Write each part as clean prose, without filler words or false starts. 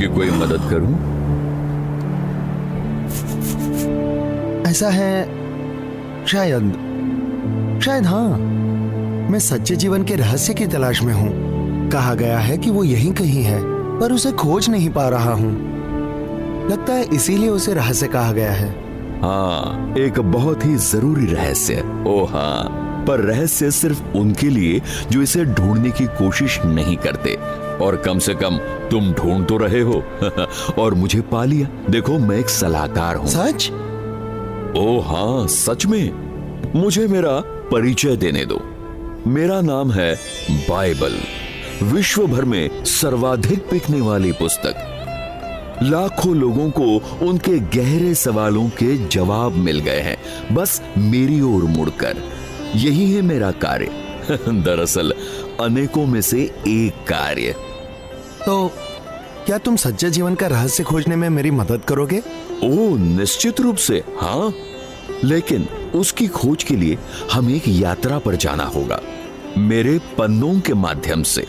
आपकी कोई मदद करूं? ऐसा है, शायद हाँ, मैं सच्चे जीवन के रहस्य की तलाश में हूँ। कहा गया है कि वो यहीं कहीं है, पर उसे खोज नहीं पा रहा हूँ। लगता है इसीलिए उसे रहस्य कहा गया है। हाँ, एक बहुत ही जरूरी रहस्य। ओ हाँ, पर रहस्य सिर्फ उनके लिए जो इसे ढूंढने की कोशिश नहीं करते। और कम से कम तुम ढूंढ तो रहे हो और मुझे पा लिया। देखो, मैं एक सलाहकार हूँ। सच? ओ हाँ, सच में। मुझे मेरा परिचय देने दो। मेरा नाम है बाइबल, विश्व भर में सर्वाधिक बिकने वाली पुस्तक। लाखों लोगों को उनके गहरे सवालों के जवाब मिल गए हैं, बस मेरी ओर मुड़कर। यही है मेरा कार्य दरअसल अनेकों में से एक कार्य। तो क्या तुम सच्चे जीवन का रहस्य खोजने में मेरी मदद करोगे? ओ, निश्चित रूप से हाँ, लेकिन उसकी खोज के लिए हमें एक यात्रा पर जाना होगा, मेरे पन्नों के माध्यम से।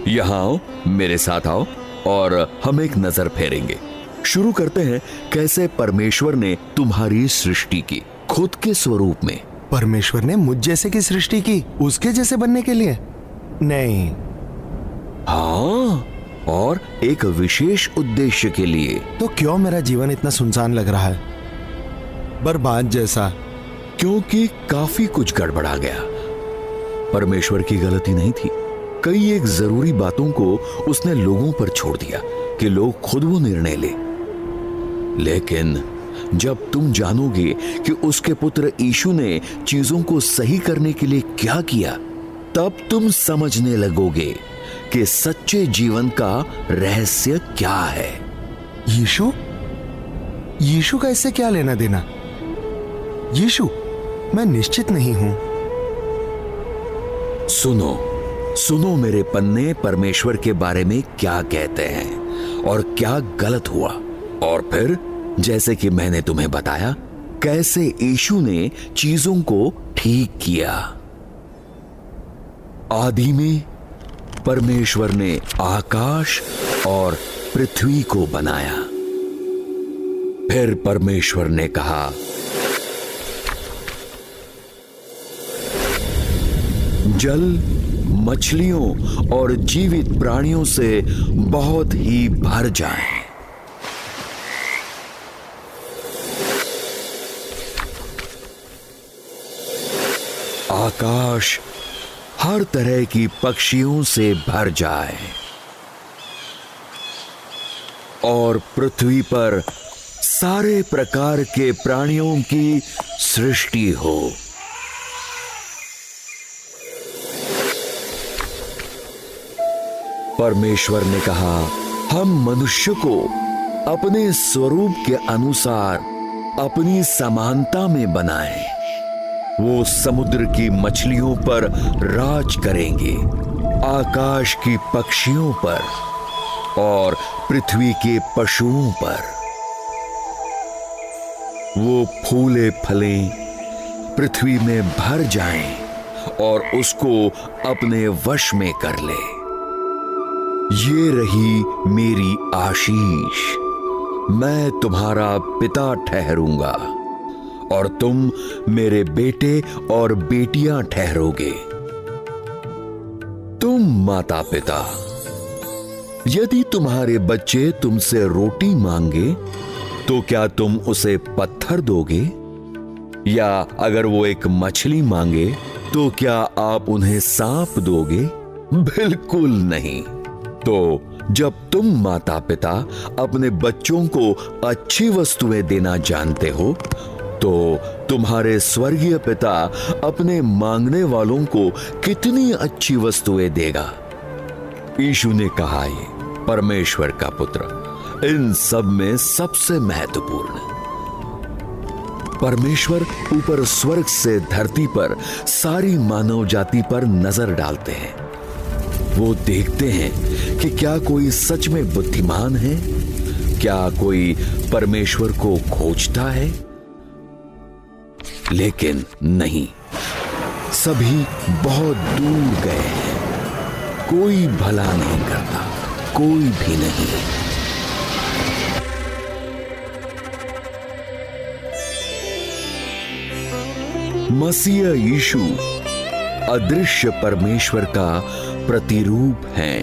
यहाँ आओ, मेरे साथ आओ और हम एक नजर फेरेंगे। शुरू करते हैं कैसे परमेश्वर ने तुम्हारी सृष्टि की, खुद के स्वरूप में। परमेश्वर ने मुझ जैसे की सृष्टि की, उसके जैसे बनने के लिए? नहीं। हाँ, और एक विशेष उद्देश्य के लिए। तो क्यों मेरा जीवन इतना सुनसान लग रहा है, बर्बाद जैसा? क्योंकि काफी कुछ गड़बड़ा गया। परमेश्वर की गलती नहीं थी। कई एक जरूरी बातों को उसने लोगों पर छोड़ दिया कि लोग खुद वो निर्णय ले। लेकिन जब तुम जानोगे कि उसके पुत्र यीशु ने चीजों को सही करने के लिए क्या किया, तब तुम समझने लगोगे कि सच्चे जीवन का रहस्य क्या है। यीशु का इससे क्या लेना देना? यीशु, मैं निश्चित नहीं हूं। सुनो मेरे पन्ने परमेश्वर के बारे में क्या कहते हैं और क्या गलत हुआ। और फिर जैसे कि मैंने तुम्हें बताया, कैसे यीशु ने चीजों को ठीक किया। आदि में परमेश्वर ने आकाश और पृथ्वी को बनाया। फिर परमेश्वर ने कहा, जल मछलियों और जीवित प्राणियों से बहुत ही भर जाए। आकाश हर तरह की पक्षियों से भर जाए और पृथ्वी पर सारे प्रकार के प्राणियों की सृष्टि हो। परमेश्वर ने कहा, हम मनुष्य को अपने स्वरूप के अनुसार अपनी समानता में बनाएं। वो समुद्र की मछलियों पर राज करेंगे, आकाश की पक्षियों पर और पृथ्वी के पशुओं पर। वो फूले फलें, पृथ्वी में भर जाएं और उसको अपने वश में कर ले। ये रही मेरी आशीष, मैं तुम्हारा पिता ठहरूंगा और तुम मेरे बेटे और बेटियां ठहरोगे। तुम माता पिता, यदि तुम्हारे बच्चे तुमसे रोटी मांगे तो क्या तुम उसे पत्थर दोगे? या अगर वो एक मछली मांगे तो क्या आप उन्हें सांप दोगे? बिल्कुल नहीं। तो जब तुम माता पिता अपने बच्चों को अच्छी वस्तुएं देना जानते हो, तो तुम्हारे स्वर्गीय पिता अपने मांगने वालों को कितनी अच्छी वस्तुएं देगा। यीशु ने कहा, ये परमेश्वर का पुत्र इन सब में सबसे महत्वपूर्ण। परमेश्वर ऊपर स्वर्ग से धरती पर सारी मानव जाति पर नजर डालते हैं। वो देखते हैं कि क्या कोई सच में बुद्धिमान है, क्या कोई परमेश्वर को खोजता है। लेकिन नहीं, सभी बहुत दूर गए हैं। कोई भला नहीं करता, कोई भी नहीं। मसीह यीशु अदृश्य परमेश्वर का प्रतिरूप हैं।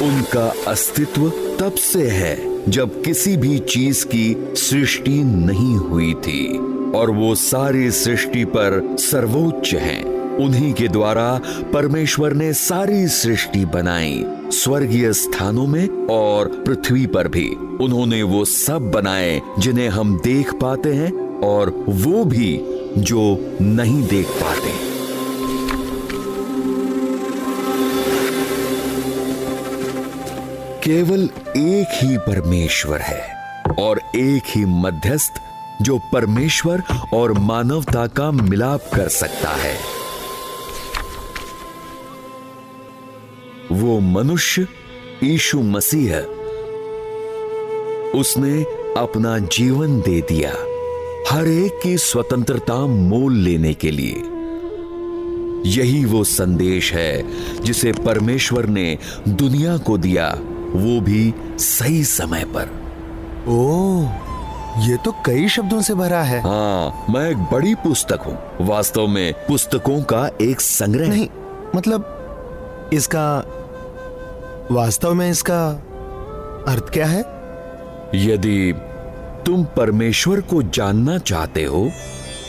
उनका अस्तित्व तब से है जब किसी भी चीज की सृष्टि नहीं हुई थी और वो सारी सृष्टि पर सर्वोच्च हैं। उन्हीं के द्वारा परमेश्वर ने सारी सृष्टि बनाई, स्वर्गीय स्थानों में और पृथ्वी पर भी। उन्होंने वो सब बनाए जिन्हें हम देख पाते हैं और वो भी जो नहीं देख पाते। केवल एक ही परमेश्वर है और एक ही मध्यस्थ जो परमेश्वर और मानवता का मिलाप कर सकता है। वो मनुष्य यीशु मसीह, उसने अपना जीवन दे दिया हर एक की स्वतंत्रता मोल लेने के लिए। यही वो संदेश है जिसे परमेश्वर ने दुनिया को दिया, वो भी सही समय पर। ओह, ये तो कई शब्दों से भरा है। हाँ, मैं एक बड़ी पुस्तक हूँ, वास्तव में पुस्तकों का एक संग्रह। नहीं, मतलब इसका वास्तव में इसका अर्थ क्या है? यदि तुम परमेश्वर को जानना चाहते हो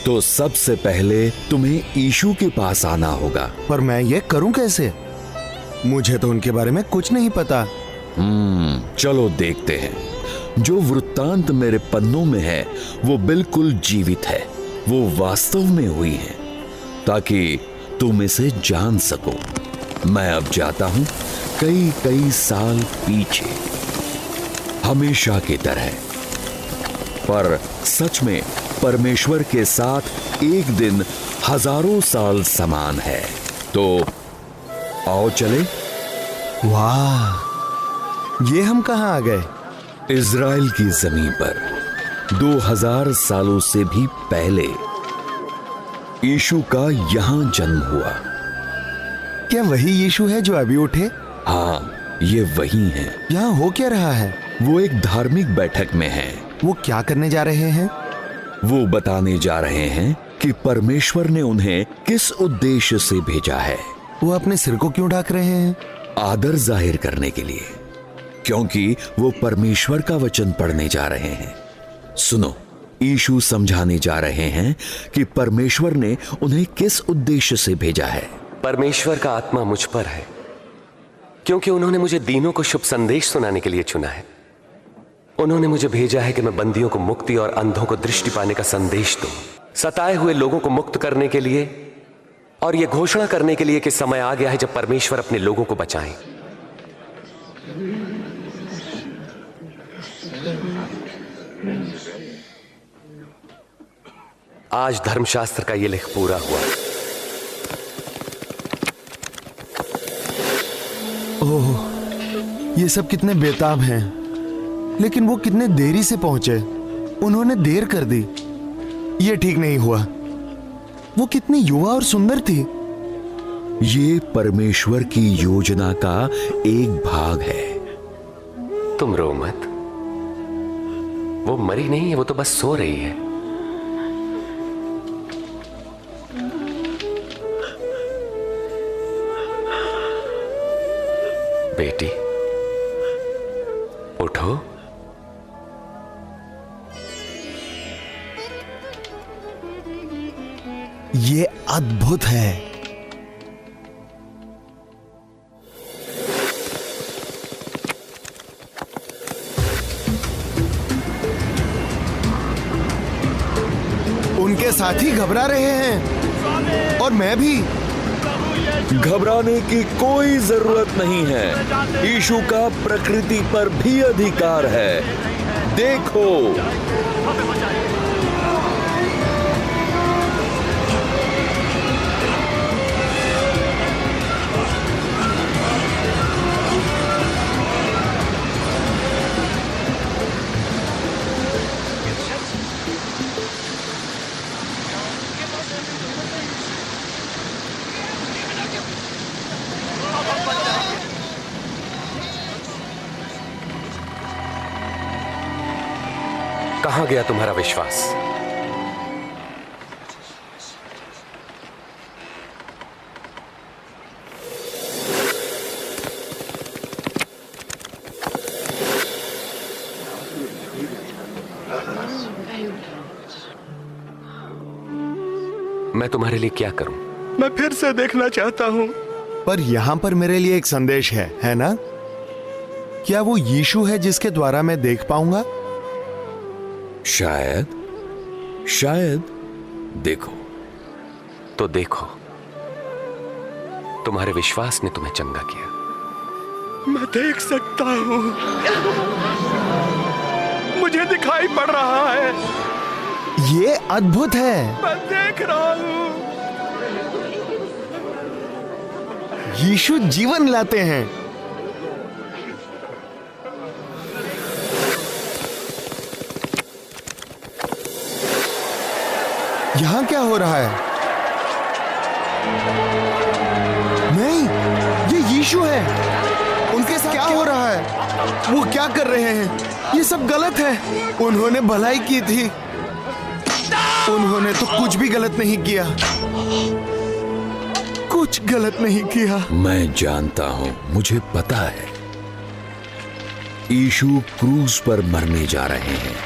तो सबसे पहले तुम्हें यीशु के पास आना होगा। पर मैं ये करूं कैसे? मुझे तो उनके बारे में कुछ नहीं पता। चलो देखते हैं। जो वृत्तांत मेरे पन्नों में है वो बिल्कुल जीवित है, वो वास्तव में हुई है, ताकि तुम इसे जान सको। मैं अब जाता हूं कई कई साल पीछे, हमेशा की तरह। पर सच में परमेश्वर के साथ एक दिन हजारों साल समान है। तो आओ चले। वाह, ये हम कहां आ गए? इज़राइल की जमीन पर 2000 सालों से भी पहले यीशु का यहां जन्म हुआ। क्या वही यीशु है जो अभी उठे? हाँ, ये वही है। यहाँ हो क्या रहा है? वो एक धार्मिक बैठक में है। वो क्या करने जा रहे हैं? वो बताने जा रहे हैं कि परमेश्वर ने उन्हें किस उद्देश्य से भेजा है। वो अपने सिर को क्यों ढक रहे हैं? आदर जाहिर करने के लिए, क्योंकि वो परमेश्वर का वचन पढ़ने जा रहे हैं। सुनो, यीशु समझाने जा रहे हैं कि परमेश्वर ने उन्हें किस उद्देश्य से भेजा है। परमेश्वर का आत्मा मुझ पर है, क्योंकि उन्होंने मुझे दीनों को शुभ संदेश सुनाने के लिए चुना है। उन्होंने मुझे भेजा है कि मैं बंदियों को मुक्ति और अंधों को दृष्टि पाने का संदेश दूं, सताए हुए लोगों को मुक्त करने के लिए और यह घोषणा करने के लिए कि समय आ गया है जब परमेश्वर अपने लोगों को बचाएं। आज धर्मशास्त्र का यह लेख पूरा हुआ। ओह, ये सब कितने बेताब हैं, लेकिन वो कितने देरी से पहुंचे। उन्होंने देर कर दी। ये ठीक नहीं हुआ। वो कितनी युवा और सुंदर थी। ये परमेश्वर की योजना का एक भाग है। तुम रो मत, वो मरी नहीं है, वो तो बस सो रही है। बेटी, उठो। ये अद्भुत है। उनके साथी घबरा रहे हैं और मैं भी। घबराने की कोई जरूरत नहीं है। यीशु का प्रकृति पर भी अधिकार है। देखो, कहां गया तुम्हारा विश्वास? मैं तुम्हारे लिए क्या करूं? मैं फिर से देखना चाहता हूं। पर यहां पर मेरे लिए एक संदेश है ना? क्या वो यीशु है जिसके द्वारा मैं देख पाऊंगा? शायद देखो। तो देखो, तुम्हारे विश्वास ने तुम्हें चंगा किया। मैं देख सकता हूं, मुझे दिखाई पड़ रहा है। ये अद्भुत है। मैं देख रहा हूं। यीशु जीवन लाते हैं। यहां क्या हो रहा है? नहीं, ये यीशु है। उनके साथ क्या हो रहा है? वो क्या कर रहे हैं? ये सब गलत है। उन्होंने भलाई की थी। उन्होंने तो कुछ भी गलत नहीं किया। कुछ गलत नहीं किया। मैं जानता हूं, मुझे पता है। यीशु क्रूस पर मरने जा रहे हैं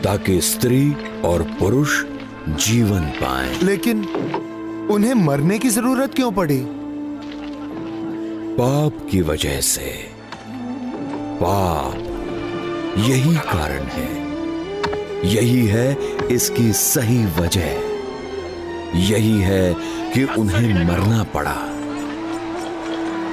ताकि स्त्री और पुरुष जीवन पाएं। लेकिन उन्हें मरने की जरूरत क्यों पड़ी? पाप की वजह से। पाप, यही कारण है। यही है इसकी सही वजह। यही है कि उन्हें मरना पड़ा।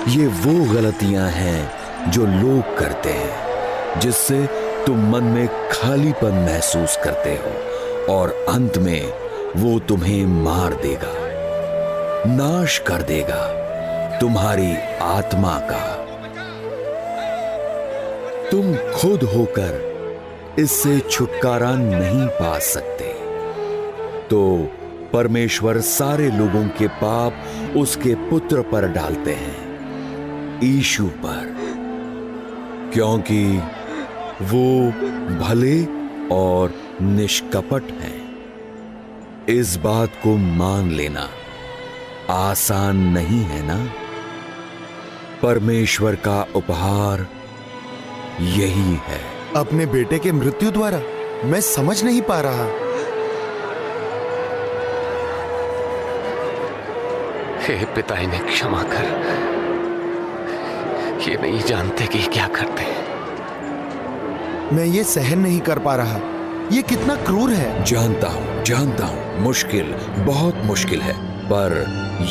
ये वो गलतियां हैं जो लोग करते हैं, जिससे तुम मन में खालीपन महसूस करते हो और अंत में वो तुम्हें मार देगा, नाश कर देगा तुम्हारी आत्मा का। तुम खुद होकर इससे छुटकारा नहीं पा सकते। तो परमेश्वर सारे लोगों के पाप उसके पुत्र पर डालते हैं, यीशु पर, क्योंकि वो भले और निष्कपट हैं। इस बात को मान लेना आसान नहीं है ना? परमेश्वर का उपहार यही है। अपने बेटे के मृत्यु द्वारा? मैं समझ नहीं पा रहा। हे पिता, इन्हें क्षमा कर। ये नहीं जानते कि क्या करते हैं। मैं ये सहन नहीं कर पा रहा। ये कितना क्रूर है। जानता हूं, मुश्किल, बहुत मुश्किल है, पर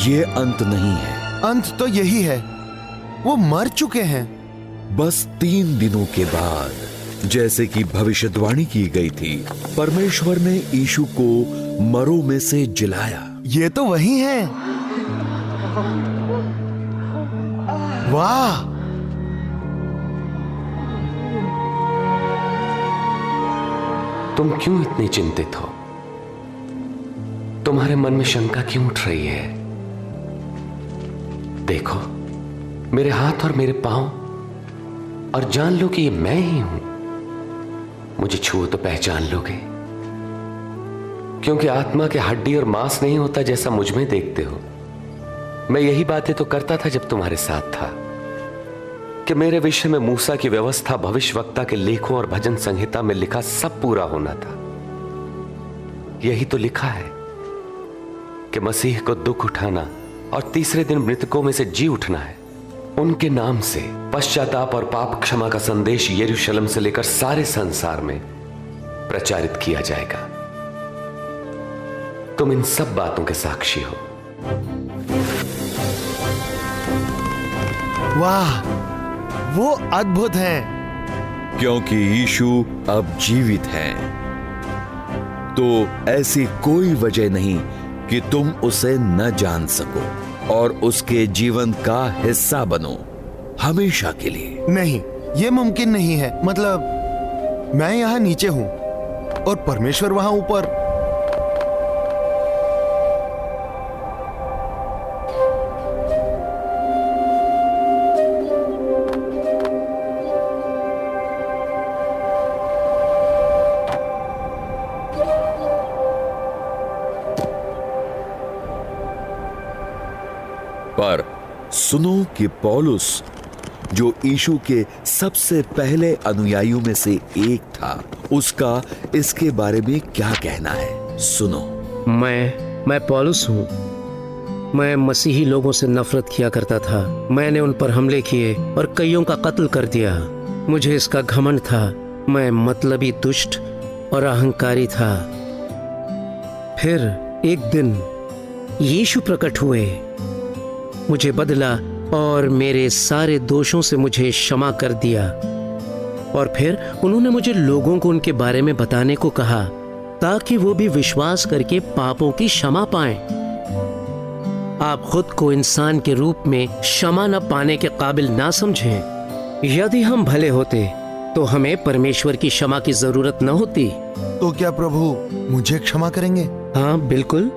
ये अंत नहीं है। अंत तो यही है, वो मर चुके हैं। बस 3 दिनों के बाद, जैसे कि भविष्यवाणी की गई थी, परमेश्वर ने यीशु को मरों में से जिलाया। ये तो वही है। वाह! तुम क्यों इतने चिंतित हो? तुम्हारे मन में शंका क्यों उठ रही है? देखो मेरे हाथ और मेरे पांव और जान लो कि ये मैं ही हूं। मुझे छुओ तो पहचान लोगे, क्योंकि आत्मा के हड्डी और मांस नहीं होता जैसा मुझ में देखते हो। मैं यही बातें तो करता था जब तुम्हारे साथ था, कि मेरे विषय में मूसा की व्यवस्था, भविष्यवक्ता के लेखों और भजन संहिता में लिखा सब पूरा होना था। यही तो लिखा है कि मसीह को दुख उठाना और तीसरे दिन मृतकों में से जी उठना है। उनके नाम से पश्चाताप और पाप क्षमा का संदेश यरूशलेम से लेकर सारे संसार में प्रचारित किया जाएगा। तुम इन सब बातों के साक्षी हो। वाह, वो अद्भुत हैं। क्योंकि यीशु अब जीवित हैं, तो ऐसी कोई वजह नहीं कि तुम उसे न जान सको और उसके जीवन का हिस्सा बनो हमेशा के लिए। नहीं, ये मुमकिन नहीं है। मतलब मैं यहां नीचे हूं और परमेश्वर वहां ऊपर। पर सुनो कि पौलुस, जो यीशु के सबसे पहले अनुयायियों में से एक था, उसका इसके बारे में क्या कहना है। सुनो। मैं पौलुस हूँ। मैं मसीही लोगों से नफरत किया करता था। मैंने उन पर हमले किए और कईयों का कत्ल कर दिया। मुझे इसका घमंड था। मैं मतलबी, दुष्ट और अहंकारी था। फिर एक दिन यीशु प्रकट हुए, मुझे बदला और मेरे सारे दोषों से मुझे क्षमा कर दिया। और फिर उन्होंने मुझे लोगों को उनके बारे में बताने को कहा, ताकि वो भी विश्वास करके पापों की क्षमा पाएं। आप खुद को इंसान के रूप में क्षमा न पाने के काबिल ना समझें। यदि हम भले होते तो हमें परमेश्वर की क्षमा की जरूरत न होती। तो क्या प्रभु मुझे क्षमा करेंगे? हाँ, बिल्कुल।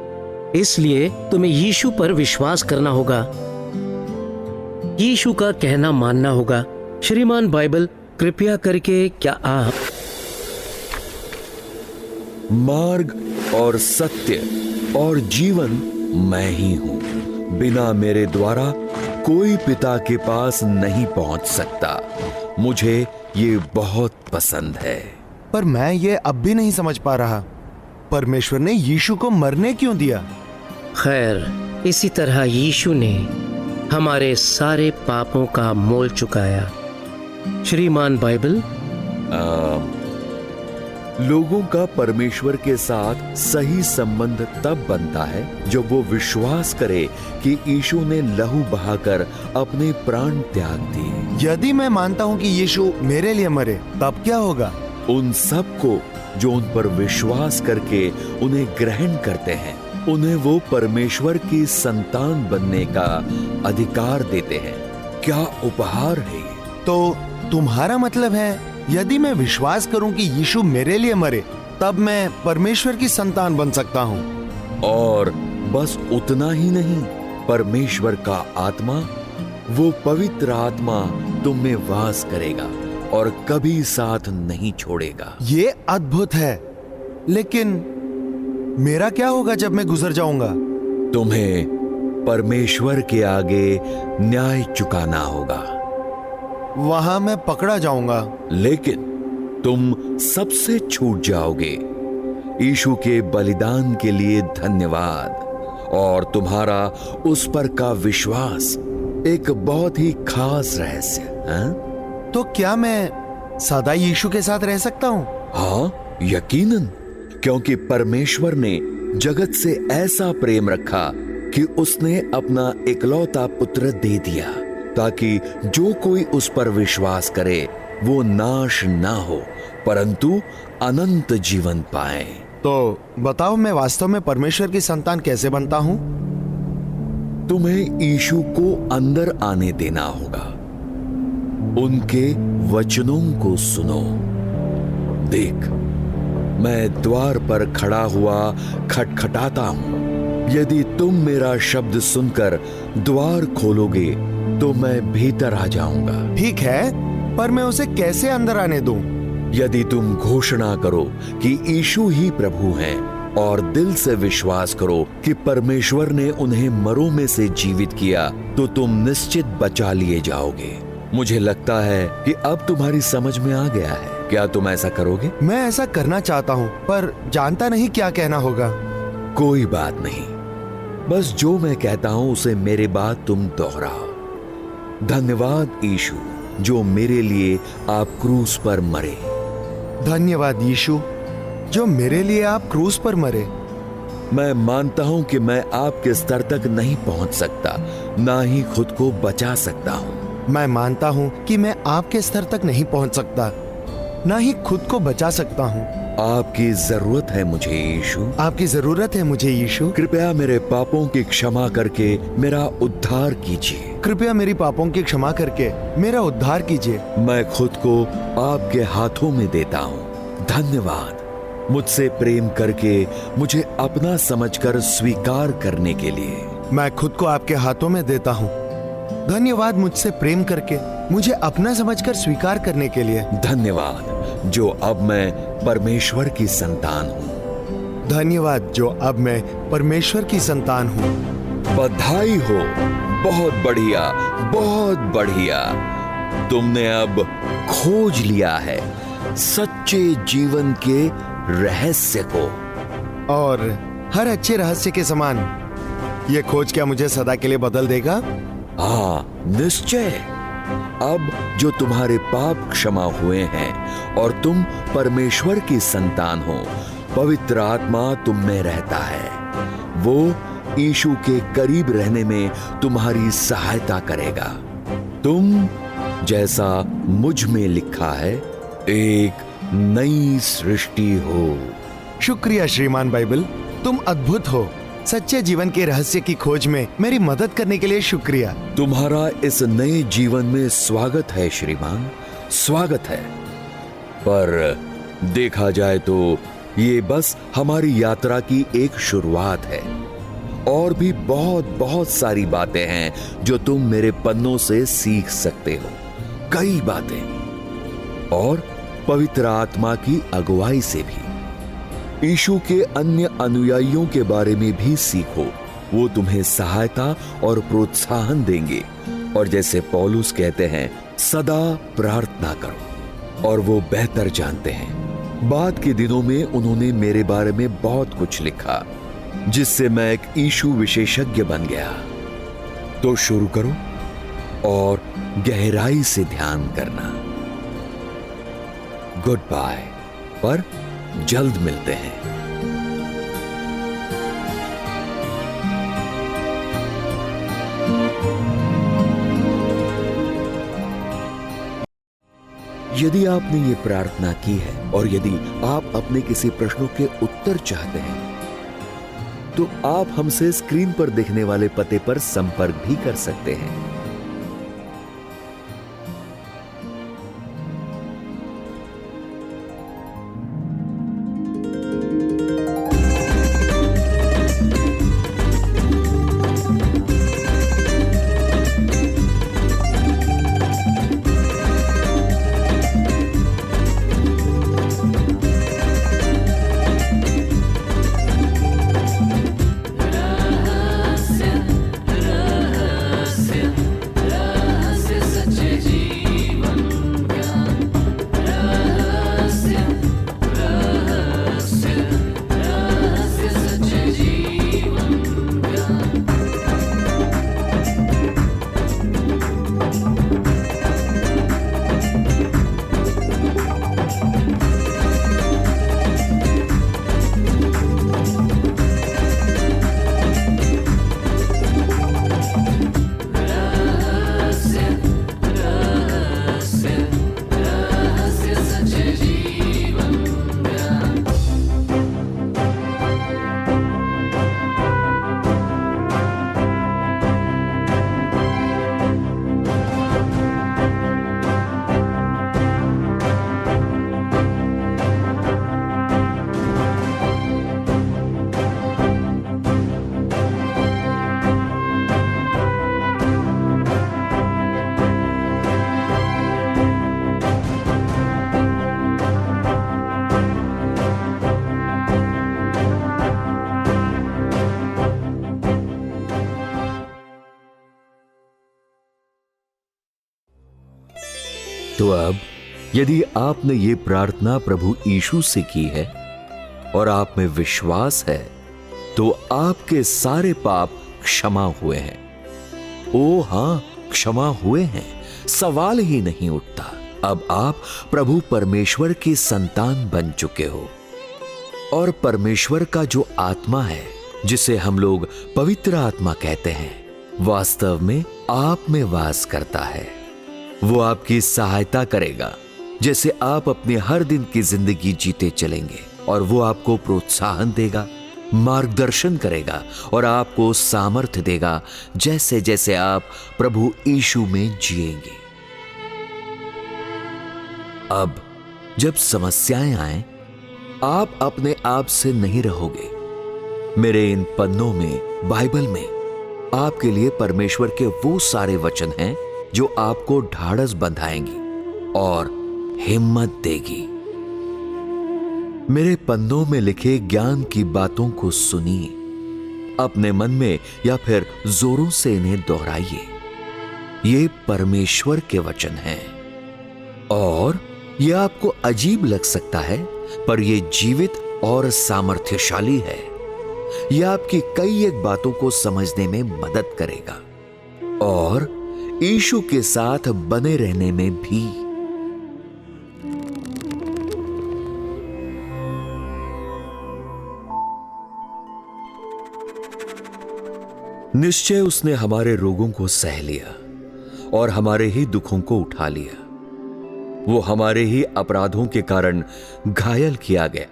इसलिए तुम्हें यीशु पर विश्वास करना होगा, यीशु का कहना मानना होगा। श्रीमान बाइबल, कृपया करके क्या आप मार्ग और सत्य और जीवन मैं ही हूं। बिना मेरे द्वारा कोई पिता के पास नहीं पहुंच सकता। मुझे ये बहुत पसंद है। पर मैं ये अब भी नहीं समझ पा रहा, परमेश्वर ने यीशु को मरने क्यों दिया? खैर, इसी तरह यीशु ने हमारे सारे पापों का मोल चुकाया। श्रीमान बाइबल, लोगों का परमेश्वर के साथ सही संबंध तब बनता है जब वो विश्वास करे कि यीशु ने लहू बहाकर अपने प्राण त्याग दिए। यदि मैं मानता हूँ कि यीशु मेरे लिए मरे, तब क्या होगा? उन सबको जो उन पर विश्वास करके उन्हें ग्रहण करते हैं, उन्हें वो परमेश्वर की संतान बनने का अधिकार देते हैं। क्या उपहार है! तो तुम्हारा मतलब है यदि मैं विश्वास करूं कि यीशु मेरे लिए मरे, तब मैं परमेश्वर की संतान बन सकता हूं। और बस उतना ही नहीं, परमेश्वर का आत्मा, वो पवित्र आत्मा तुम में वास करेगा और कभी साथ नहीं छोड़ेगा। ये अद्भुत है। लेकिन मेरा क्या होगा जब मैं गुजर जाऊंगा? तुम्हें परमेश्वर के आगे न्याय चुकाना होगा। वहां मैं पकड़ा जाऊंगा। लेकिन तुम सबसे छूट जाओगे। यीशु के बलिदान के लिए धन्यवाद और तुम्हारा उस पर का विश्वास एक बहुत ही खास रहस्य है। तो क्या मैं सदा यीशु के साथ रह सकता हूँ? हाँ, यकीनन, क्योंकि परमेश्वर ने जगत से ऐसा प्रेम रखा कि उसने अपना इकलौता पुत्र दे दिया, ताकि जो कोई उस पर विश्वास करे वो नाश ना हो, परंतु अनंत जीवन पाए। तो बताओ, मैं वास्तव में परमेश्वर की संतान कैसे बनता हूँ? तुम्हें यीशु को अंदर आने देना होगा। उनके वचनों को सुनो। देख, मैं द्वार पर खड़ा हुआ खटखटाता हूँ। यदि तुम मेरा शब्द सुनकर द्वार खोलोगे तो मैं भीतर आ जाऊंगा। ठीक है, पर मैं उसे कैसे अंदर आने दूं? यदि तुम घोषणा करो कि यीशु ही प्रभु हैं और दिल से विश्वास करो कि परमेश्वर ने उन्हें मरों में से जीवित किया, तो तुम निश्चित बचा लिए जाओगे। मुझे लगता है कि अब तुम्हारी समझ में आ गया है। क्या तुम ऐसा करोगे? मैं ऐसा करना चाहता हूँ, पर जानता नहीं क्या कहना होगा। कोई बात नहीं, बस जो मैं कहता हूँ उसे मेरे बाद तुम दोहराओ। धन्यवाद यीशु, जो मेरे लिए आप क्रूस पर मरे। धन्यवाद यीशु, जो मेरे लिए आप क्रूस पर मरे। मैं मानता हूं कि मैं आपके स्तर तक नहीं पहुंच सकता, ना ही खुद को बचा सकता हूं। मैं मानता हूं कि मैं आपके स्तर तक नहीं पहुंच सकता, ना ही खुद को बचा सकता हूं। आपकी जरूरत है मुझे यीशु। आपकी जरूरत है मुझे यीशु। कृपया मेरे पापों की क्षमा करके मेरा उद्धार कीजिए। कृपया मेरी पापों की क्षमा करके मेरा उद्धार कीजिए। मैं खुद को आपके हाथों में देता हूँ। धन्यवाद मुझसे प्रेम करके मुझे अपना समझकर स्वीकार करने के लिए। मैं खुद को आपके हाथों में देता हूँ। धन्यवाद मुझसे प्रेम करके मुझे अपना समझकर स्वीकार करने के लिए। धन्यवाद जो अब मैं परमेश्वर की संतान हूँ। धन्यवाद जो अब मैं परमेश्वर की संतान हूँ। बधाई हो, बहुत बढ़िया, बहुत बढ़िया। तुमने अब खोज लिया है सच्चे जीवन के रहस्य को। और हर अच्छे रहस्य के समान ये खोज क्या मुझे सदा के लिए बदल देगा? हाँ, निश्चय। अब जो तुम्हारे पाप क्षमा हुए हैं और तुम परमेश्वर की संतान हो, पवित्र आत्मा तुम में रहता है। वो यीशु के करीब रहने में तुम्हारी सहायता करेगा। तुम, जैसा मुझ में लिखा है, एक नई सृष्टि हो। शुक्रिया श्रीमान बाइबल, तुम अद्भुत हो। सच्चे जीवन के रहस्य की खोज में मेरी मदद करने के लिए शुक्रिया। तुम्हारा इस नए जीवन में स्वागत है श्रीमान, स्वागत है। पर देखा जाए तो ये बस हमारी यात्रा की एक शुरुआत है। और भी बहुत बहुत सारी बातें हैं जो तुम मेरे पन्नों से सीख सकते हो। कई बातें, और पवित्र आत्मा की अगुवाई से भी। यीशु के अन्य अनुयायियों के बारे में भी सीखो। वो तुम्हें सहायता और प्रोत्साहन देंगे। और जैसे पौलुस कहते हैं, सदा प्रार्थना करो। और वो बेहतर जानते हैं। बाद के दिनों में उन्होंने मेरे बारे में बहुत कुछ लिखा, जिससे मैं एक यीशु विशेषज्ञ बन गया। तो शुरू करो और गहराई से ध्यान करना। गुड बाय, पर जल्द मिलते हैं। यदि आपने ये प्रार्थना की है और यदि आप अपने किसी प्रश्नों के उत्तर चाहते हैं, तो आप हमसे स्क्रीन पर दिखने वाले पते पर संपर्क भी कर सकते हैं। तो अब यदि आपने ये प्रार्थना प्रभु यीशु से की है और आप में विश्वास है, तो आपके सारे पाप क्षमा हुए हैं। ओ हां, क्षमा हुए हैं, सवाल ही नहीं उठता। अब आप प्रभु परमेश्वर की संतान बन चुके हो। और परमेश्वर का जो आत्मा है, जिसे हम लोग पवित्र आत्मा कहते हैं, वास्तव में आप में वास करता है। वो आपकी सहायता करेगा जैसे आप अपने हर दिन की जिंदगी जीते चलेंगे। और वो आपको प्रोत्साहन देगा, मार्गदर्शन करेगा और आपको सामर्थ्य देगा जैसे जैसे आप प्रभु यीशु में जिएंगे। अब जब समस्याएं आए, आप अपने आप से नहीं रहोगे। मेरे इन पन्नों में, बाइबल में, आपके लिए परमेश्वर के वो सारे वचन हैं जो आपको ढाढ़स बंधाएंगी और हिम्मत देगी। मेरे पन्नों में लिखे ज्ञान की बातों को सुनिए अपने मन में या फिर जोरों से इन्हें दोहराइए। ये परमेश्वर के वचन हैं और यह आपको अजीब लग सकता है, पर यह जीवित और सामर्थ्यशाली है। यह आपकी कई एक बातों को समझने में मदद करेगा और यीशु के साथ बने रहने में भी। निश्चय उसने हमारे रोगों को सह लिया और हमारे ही दुखों को उठा लिया। वो हमारे ही अपराधों के कारण घायल किया गया,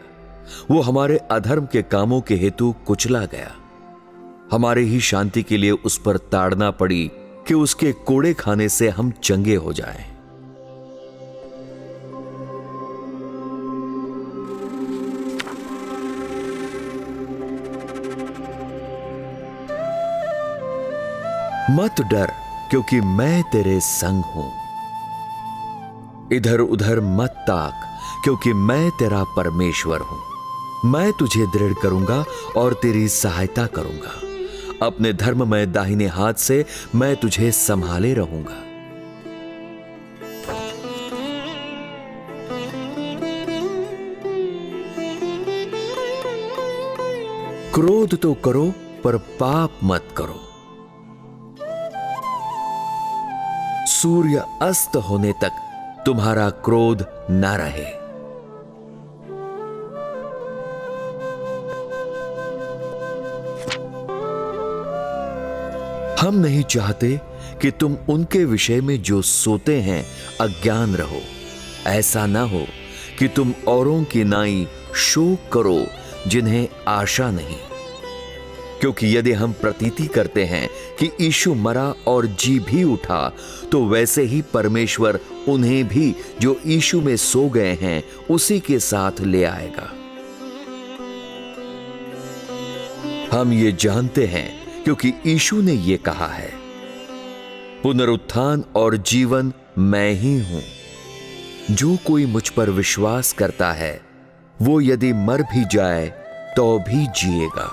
वो हमारे अधर्म के कामों के हेतु कुचला गया। हमारे ही शांति के लिए उस पर ताड़ना पड़ी कि उसके कोड़े खाने से हम चंगे हो जाएं। मत डर, क्योंकि मैं तेरे संग हूं। इधर उधर मत ताक, क्योंकि मैं तेरा परमेश्वर हूं। मैं तुझे दृढ़ करूंगा और तेरी सहायता करूंगा। अपने धर्ममय दाहिने हाथ से मैं तुझे संभाले रहूंगा। क्रोध तो करो, पर पाप मत करो। सूर्य अस्त होने तक तुम्हारा क्रोध न रहे। हम नहीं चाहते कि तुम उनके विषय में जो सोते हैं अज्ञान रहो। ऐसा ना हो कि तुम औरों की नाई शोक करो जिन्हें आशा नहीं। क्योंकि यदि हम प्रतीति करते हैं कि यीशु मरा और जी भी उठा, तो वैसे ही परमेश्वर उन्हें भी जो यीशु में सो गए हैं उसी के साथ ले आएगा। हम ये जानते हैं क्योंकि यीशु ने ये कहा है, पुनरुत्थान और जीवन मैं ही हूं। जो कोई मुझ पर विश्वास करता है वो यदि मर भी जाए तो भी जिएगा।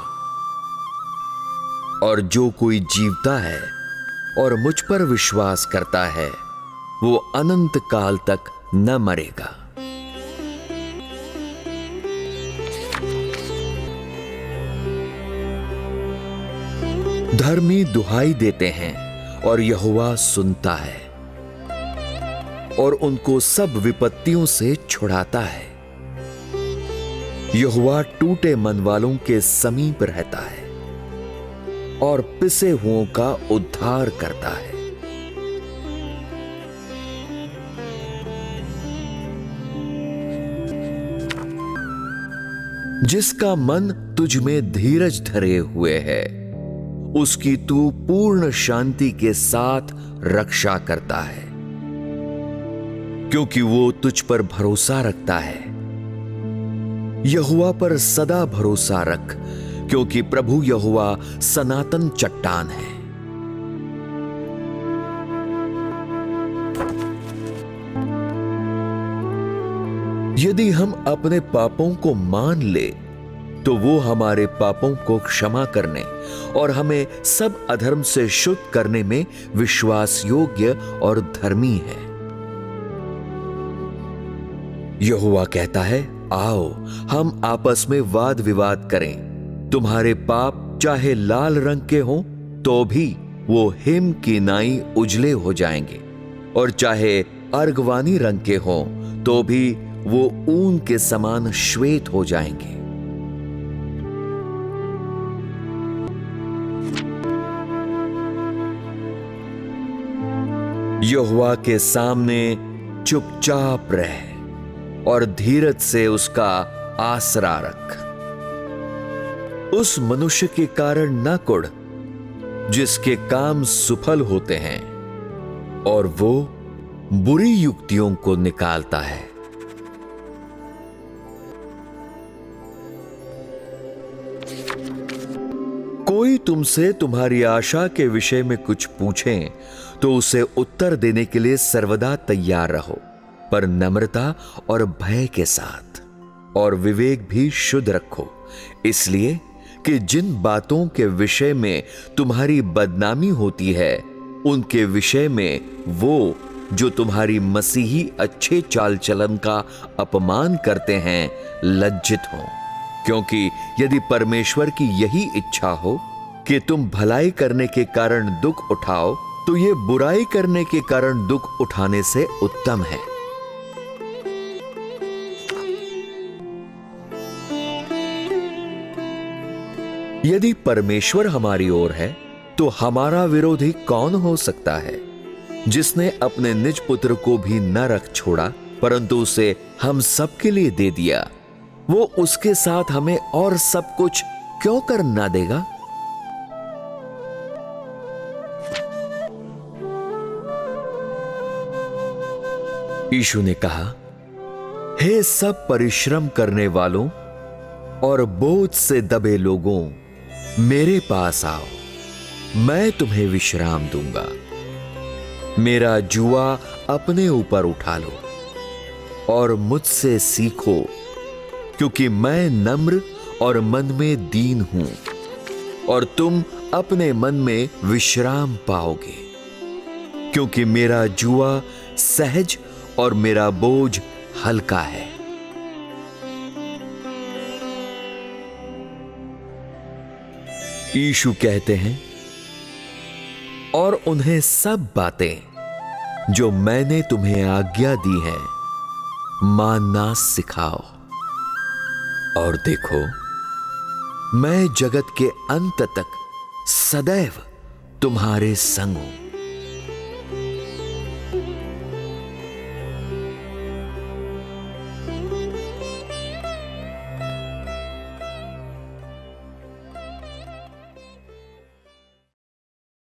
और जो कोई जीवता है और मुझ पर विश्वास करता है वो अनंत काल तक न मरेगा। धर्मी दुहाई देते हैं और यहोवा सुनता है और उनको सब विपत्तियों से छुड़ाता है। यहोवा टूटे मन वालों के समीप रहता है और पिसे हुओं का उद्धार करता है। जिसका मन तुझ में धीरज धरे हुए है उसकी तू पूर्ण शांति के साथ रक्षा करता है, क्योंकि वो तुझ पर भरोसा रखता है। यहोवा पर सदा भरोसा रख, क्योंकि प्रभु यहोवा सनातन चट्टान है। यदि हम अपने पापों को मान ले तो वो हमारे पापों को क्षमा करने और हमें सब अधर्म से शुद्ध करने में विश्वास योग्य और धर्मी है। यहोवा कहता है, आओ हम आपस में वाद विवाद करें। तुम्हारे पाप चाहे लाल रंग के हों तो भी वो हिम की नाई उजले हो जाएंगे, और चाहे अर्गवानी रंग के हों तो भी वो ऊन के समान श्वेत हो जाएंगे। यहोवा के सामने चुपचाप रह और धीरज से उसका आसरा रख। उस मनुष्य के कारण न कुढ़ जिसके काम सुफल होते हैं और वो बुरी युक्तियों को निकालता है। कोई तुमसे तुम्हारी आशा के विषय में कुछ पूछे तो उसे उत्तर देने के लिए सर्वदा तैयार रहो, पर नम्रता और भय के साथ, और विवेक भी शुद्ध रखो, इसलिए कि जिन बातों के विषय में तुम्हारी बदनामी होती है, उनके विषय में वो जो तुम्हारी मसीही अच्छे चाल चलन का अपमान करते हैं लज्जित हो। क्योंकि यदि परमेश्वर की यही इच्छा हो कि तुम भलाई करने के कारण दुख उठाओ, तो ये बुराई करने के कारण दुख उठाने से उत्तम है। यदि परमेश्वर हमारी ओर है, तो हमारा विरोधी कौन हो सकता है? जिसने अपने निज पुत्र को भी न रख छोड़ा, परंतु उसे हम सब के लिए दे दिया, वो उसके साथ हमें और सब कुछ क्यों कर ना देगा? यीशु ने कहा, हे सब परिश्रम करने वालों और बोझ से दबे लोगों, मेरे पास आओ, मैं तुम्हें विश्राम दूंगा। मेरा जुआ अपने ऊपर उठा लो और मुझसे सीखो, क्योंकि मैं नम्र और मन में दीन हूं, और तुम अपने मन में विश्राम पाओगे। क्योंकि मेरा जुआ सहज और मेरा बोझ हल्का है। यीशु कहते हैं, और उन्हें सब बातें जो मैंने तुम्हें आज्ञा दी है मानना सिखाओ। और देखो, मैं जगत के अंत तक सदैव तुम्हारे संग हूं।